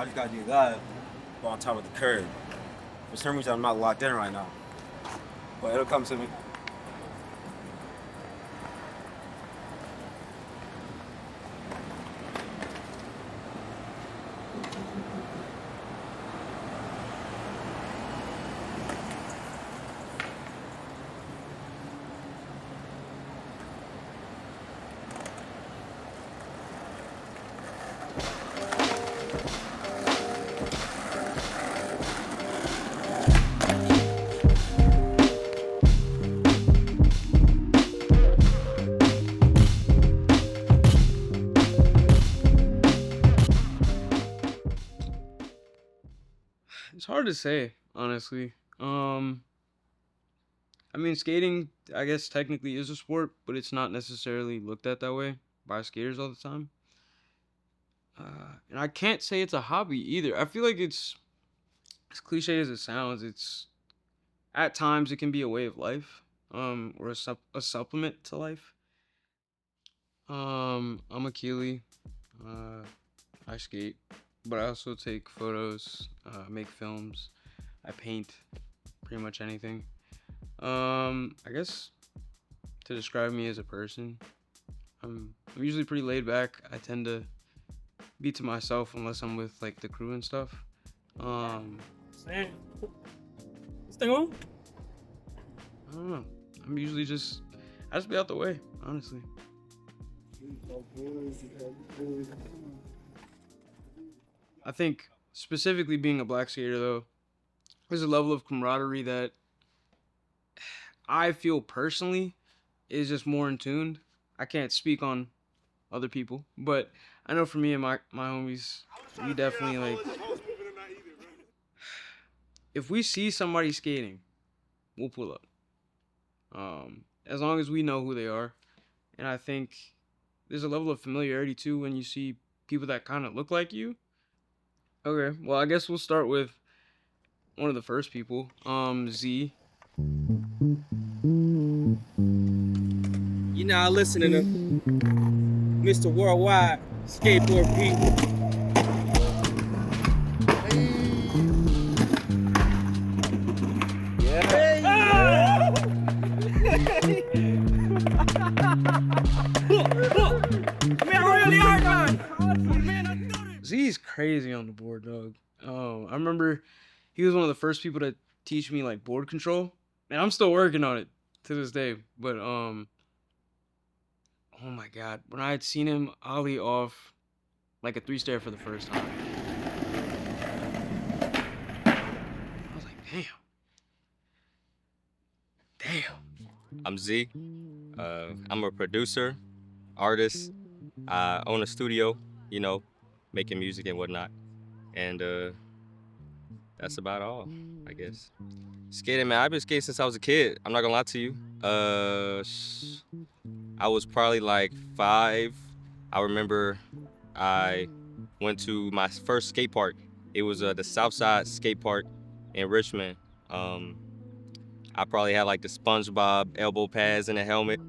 I just gotta do that, go on top of the curb. For some reason, I'm not locked in right now, but it'll come to me. It's hard to say, honestly. I mean, skating, I guess technically is a sport, but it's not necessarily looked at that way by skaters all the time. And I can't say it's a hobby either. I feel like it's as cliche as it sounds. It's at times it can be a way of life, or a supplement to life. I'm a Keely. Uh, I skate, but I also take photos, make films. I paint, pretty much anything. I guess to describe me as a person, I'm usually pretty laid back. I tend to be to myself unless I'm with like the crew and stuff. Sam, this thing on? I don't know. I'm usually I just be out the way, honestly. I think specifically being a black skater though, there's a level of camaraderie that I feel personally is just more in tune. I can't speak on other people, but I know for me and my homies, we definitely like if we see somebody skating, we'll pull up. As long as we know who they are. And I think there's a level of familiarity too when you see people that kind of look like you. Okay, well, I guess we'll start with one of the first people, Z. You're now listening to Mr. Worldwide Skateboard Pete. Z's crazy on the board, dog. I remember he was one of the first people to teach me like board control, and I'm still working on it to this day. But oh my god, when I had seen him ollie off like a 3-stair for the first time, I was like, damn. I'm Z. I'm a producer, artist. I own a studio, making music and whatnot. And that's about all, I guess. Skating, man, I've been skating since I was a kid. I'm not gonna lie to you. I was probably like 5. I remember I went to my first skate park. It was the Southside skate park in Richmond. I probably had like the SpongeBob elbow pads and a helmet.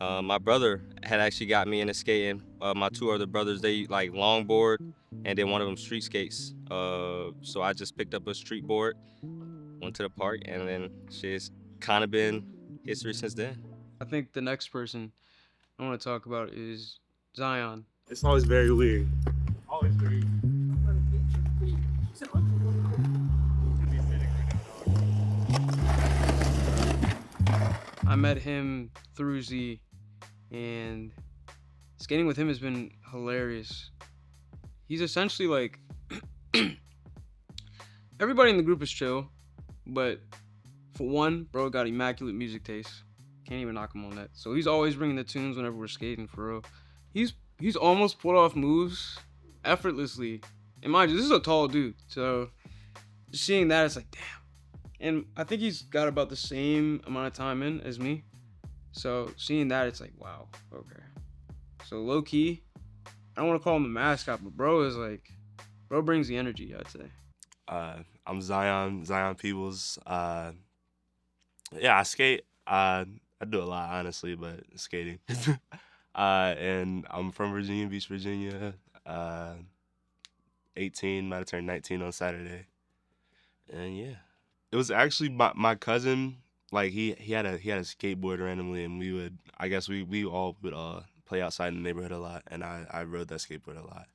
My brother had actually got me into skating. My 2 other brothers, they like longboard, and then one of them street skates. So I just picked up a street board, went to the park, and then shit's kind of been history since then. I think the next person I want to talk about is Zion. It's always very weird. Always very I met him through Z, and skating with him has been hilarious. He's essentially like everybody in the group is chill, but for one, bro got immaculate music taste. Can't even knock him on that. So he's always bringing the tunes whenever we're skating, for real. He's almost pulled off moves effortlessly. And mind you, this is a tall dude, so just seeing that, it's like, damn. And I think he's got about the same amount of time in as me. So seeing that, it's like, wow, okay. So low key, I don't want to call him the mascot, but bro brings the energy, I'd say. I'm Zion Peebles. Yeah, I skate. I do a lot, honestly, but skating. And I'm from Virginia Beach, Virginia. 18, might have turned 19 on Saturday. And yeah, it was actually my cousin. Like he had a skateboard randomly, and we all would play outside in the neighborhood a lot, and I rode that skateboard a lot.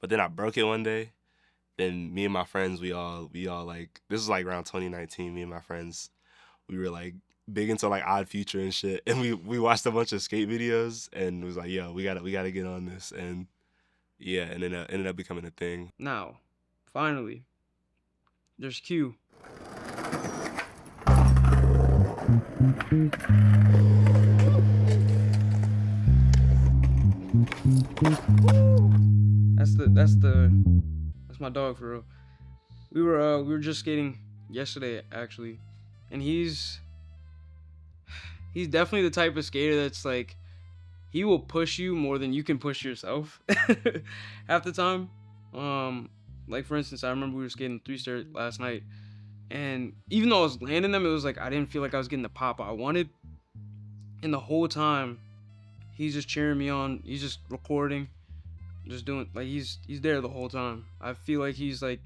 But then I broke it one day. Then me and my friends, we all like, this was like around 2019. Me and my friends, we were like big into like Odd Future and shit, and we watched a bunch of skate videos, and was like, yo, we gotta get on this, and yeah, and then it ended up becoming a thing. Now, finally, there's Q. That's my dog for real. We were just skating yesterday actually, and he's definitely the type of skater that's like, he will push you more than you can push yourself half the time. Like for instance, I remember we were skating 3-stair last night, and even though I was landing them, it was like I didn't feel like I was getting the pop I wanted. And the whole time, he's just cheering me on. He's just recording, just doing, like, he's there the whole time. I feel like he's like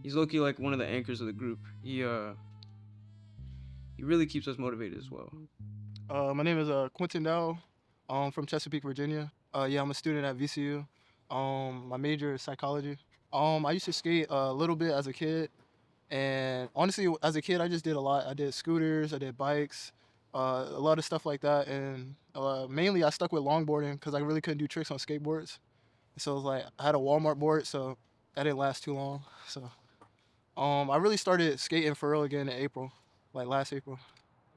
he's low-key like one of the anchors of the group. He really keeps us motivated as well. My name is Quentin Dow. I'm from Chesapeake, Virginia. Yeah, I'm a student at VCU. My major is psychology. I used to skate a little bit as a kid, and honestly, as a kid, I just did a lot. I did scooters, I did bikes, a lot of stuff like that, and mainly I stuck with longboarding because I really couldn't do tricks on skateboards. So it was like I had a Walmart board, so that didn't last too long. So I really started skating for real again in April, like last April.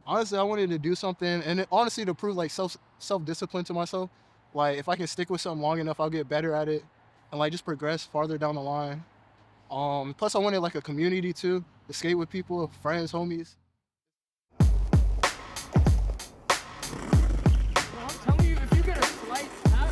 Honestly, I wanted to do something, and honestly to prove like self-discipline to myself. Like if I can stick with something long enough, I'll get better at it, and like just progress farther down the line. Plus I wanted like a community too, to skate with people, friends, homies. I'm telling you, if you get a slight tap,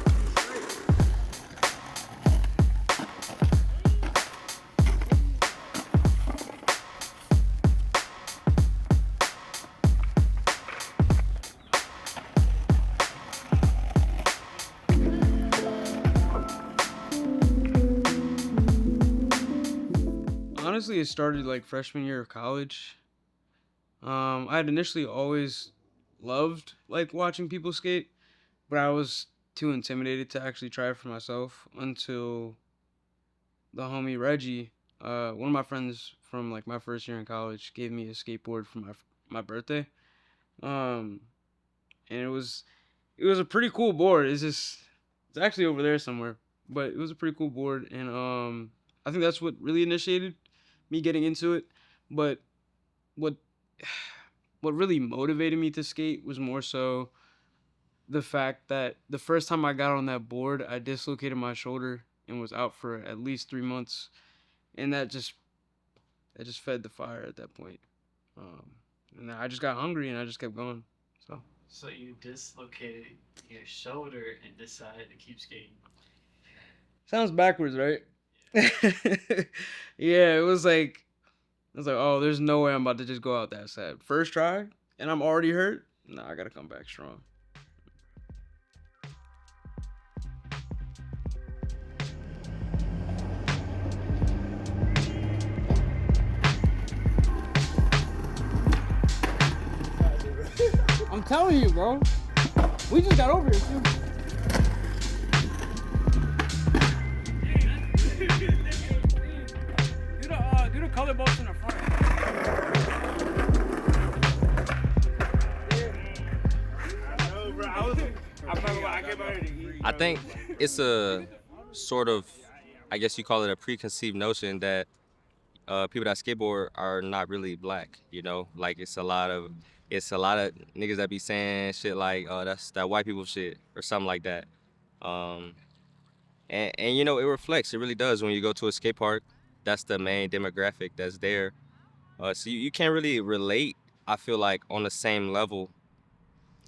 Honestly, it started like freshman year of college. I had initially always loved like watching people skate, but I was too intimidated to actually try it for myself until the homie Reggie, one of my friends from like my first year in college, gave me a skateboard for my birthday. And it was a pretty cool board. It's actually over there somewhere, but it was a pretty cool board, and I think that's what really initiated me getting into it. But what really motivated me to skate was more so the fact that the first time I got on that board, I dislocated my shoulder and was out for at least 3 months, and that just fed the fire at that point. And I just got hungry and I just kept going. So you dislocated your shoulder and decided to keep skating. Sounds backwards, right? Yeah, it was like, oh, there's no way I'm about to just go out that sad. First try, and I'm already hurt? Nah, I gotta come back strong. I'm telling you, bro. We just got over here, too. Do the color bolts in the front. I think it's a sort of, I guess you call it a preconceived notion that people that skateboard are not really black, you know? Like it's a lot of niggas that be saying shit like, oh, that's that white people shit or something like that. And you know, it reflects, it really does when you go to a skate park. That's the main demographic that's there. So you can't really relate, I feel like, on the same level,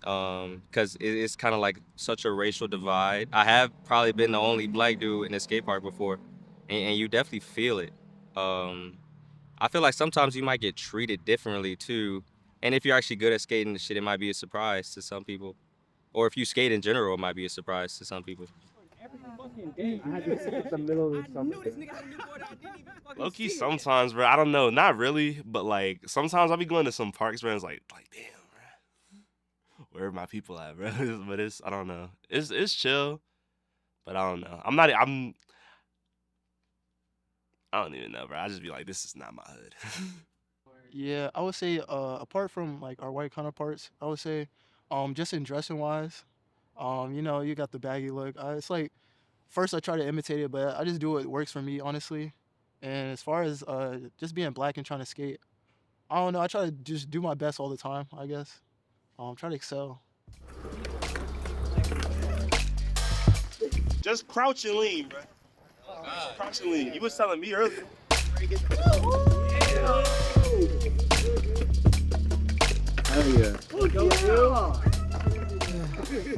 because it's kind of like such a racial divide. I have probably been the only black dude in a skate park before, and you definitely feel it. I feel like sometimes you might get treated differently too, and if you're actually good at skating the shit, it might be a surprise to some people. Or if you skate in general, it might be a surprise to some people. I had to sit in the middle of something. Low key, sometimes, bro. I don't know, not really, but like sometimes I'll be going to some parks, bro. And it's like damn, bro, where are my people at, bro? But it's I don't know. It's chill, but I don't know. I don't even know, bro. I just be like, this is not my hood. Yeah, I would say apart from like our white counterparts, I would say just in dressing wise, you know, you got the baggy look. It's like first I try to imitate it, but I just do what works for me, honestly. And as far as just being black and trying to skate, I don't know. I try to just do my best all the time, I guess. Try to excel. Just crouch and lean, bro. Crouch and lean. You was telling me earlier.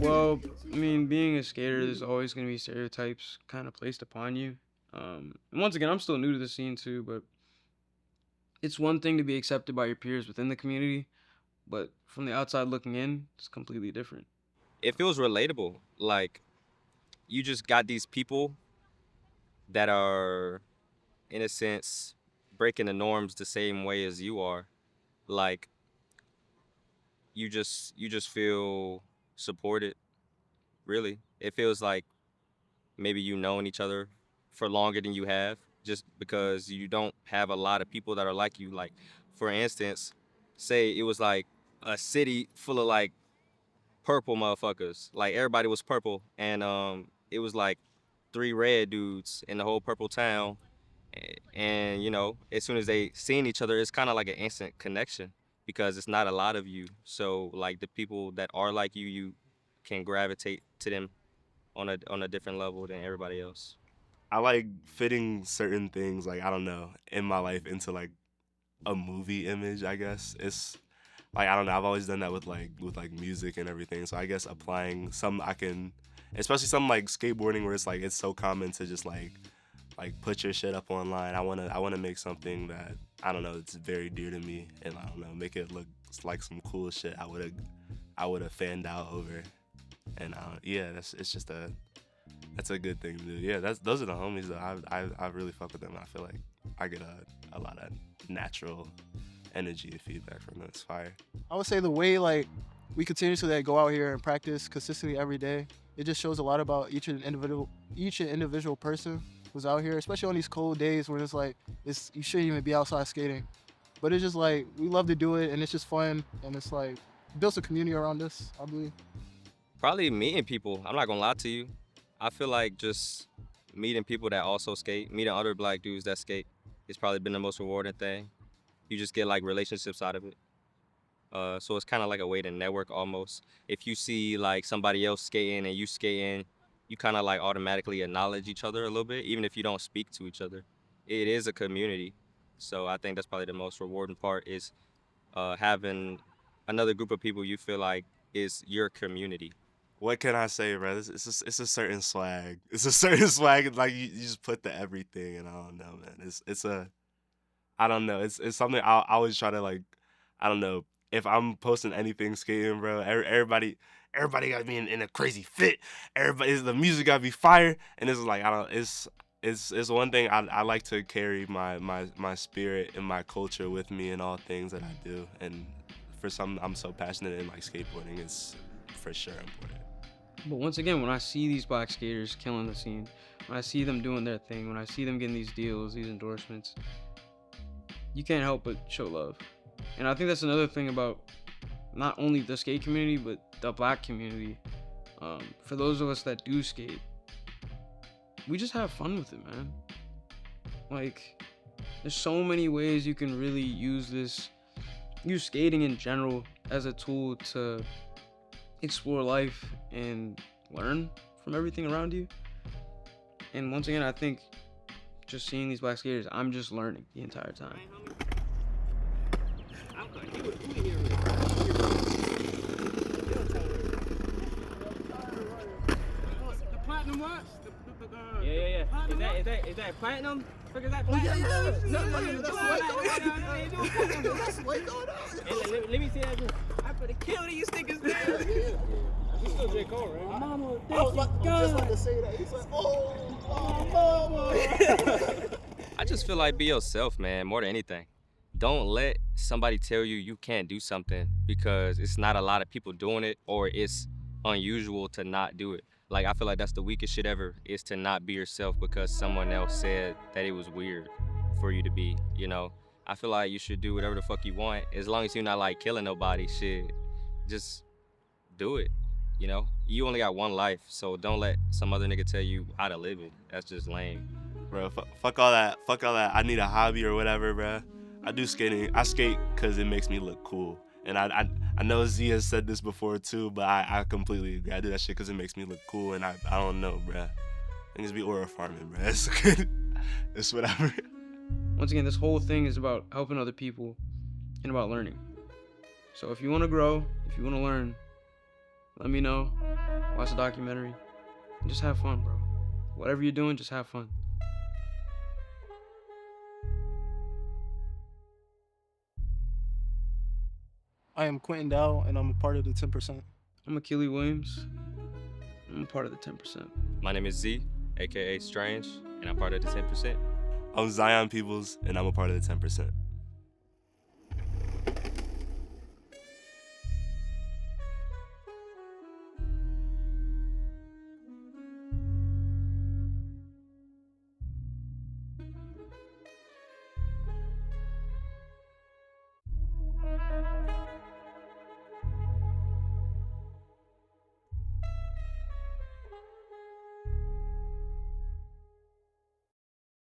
Well, I mean, being a skater, there's always going to be stereotypes kind of placed upon you. And once again, I'm still new to the scene too, but it's one thing to be accepted by your peers within the community, but from the outside looking in, it's completely different. It feels relatable. Like, you just got these people that are, in a sense, breaking the norms the same way as you are. Like, you just feel supported, really. It feels like maybe you've known each other for longer than you have, just because you don't have a lot of people that are like you. Like, for instance, say it was like a city full of like purple motherfuckers. Like, everybody was purple, and it was like 3 red dudes in the whole purple town. And you know, as soon as they seen each other, it's kind of like an instant connection because it's not a lot of you. So like the people that are like you can gravitate to them on a different level than everybody else. I like fitting certain things, like, I don't know, in my life into like a movie image, I guess. It's like, I don't know, I've always done that with music and everything. So I guess applying some I can, especially something like skateboarding where it's like it's so common to just like put your shit up online. I wanna make something that, I don't know, it's very dear to me, and I don't know, make it look like some cool shit I would have fanned out over. And yeah, that's a good thing to do. Yeah, those are the homies that I really fuck with them. I feel like I get a lot of natural energy and feedback from them. It's fire. I would say the way like we continuously go out here and practice consistently every day, it just shows a lot about each individual person who's out here, especially on these cold days where it's like you shouldn't even be outside skating. But it's just like we love to do it, and it's just fun, and it's like builds a community around us, I believe. Probably meeting people. I'm not gonna lie to you. I feel like just meeting people that also skate, meeting other black dudes that skate, it's probably been the most rewarding thing. You just get like relationships out of it. So it's kind of like a way to network almost. If you see like somebody else skating and you skating, you kind of like automatically acknowledge each other a little bit, even if you don't speak to each other. It is a community. So I think that's probably the most rewarding part is having another group of people you feel like is your community. What can I say, bro? It's a certain swag. It's a certain swag. Like you just put the everything, and I don't know, man. I don't know. It's something I always try to like. I don't know if I'm posting anything skating, bro. Everybody got to be in a crazy fit. The music got to be fire, and it's like It's one thing I like to carry my spirit and my culture with me in all things that I do, and for something I'm so passionate in like skateboarding, it's for sure important. But once again, when I see these black skaters killing the scene, when I see them doing their thing, when I see them getting these deals, these endorsements, you can't help but show love. And I think that's another thing about not only the skate community, but the black community. For those of us that do skate, we just have fun with it, man. Like, there's so many ways you can really use skating in general as a tool to explore life and learn from everything around you. And once again, I think just seeing these black skaters, I'm just learning the entire time. The platinum what? Yeah. Is that platinum? Look at that platinum. Let me see that. I put a kill these niggas, man. You still J. Cole, right? Mama. just about to say that. He's like, oh, mama. I just feel like be yourself, man, more than anything. Don't let somebody tell you you can't do something because it's not a lot of people doing it or it's unusual to not do it. Like, I feel like that's the weakest shit ever, is to not be yourself because someone else said that it was weird for you to be, you know? I feel like you should do whatever the fuck you want as long as you're not, like, killing nobody, shit. Just do it, you know? You only got one life, so don't let some other nigga tell you how to live it. That's just lame. Bro, fuck all that. Fuck all that. I need a hobby or whatever, bro. I do skating. I skate because it makes me look cool. And I know Z has said this before too, but I completely agree. I do that shit because it makes me look cool, and I don't know, bro. Niggas be aura farming, bro. It's good. It's whatever. Once again, this whole thing is about helping other people and about learning. So if you want to grow, if you want to learn, let me know. Watch the documentary. And just have fun, bro. Whatever you're doing, just have fun. I am Quentin Dow, and I'm a part of the 10%. I'm Achille Williams. I'm a part of the 10%. My name is Z, aka Strange, and I'm part of the 10%. I'm Zion Peoples, and I'm a part of the 10%.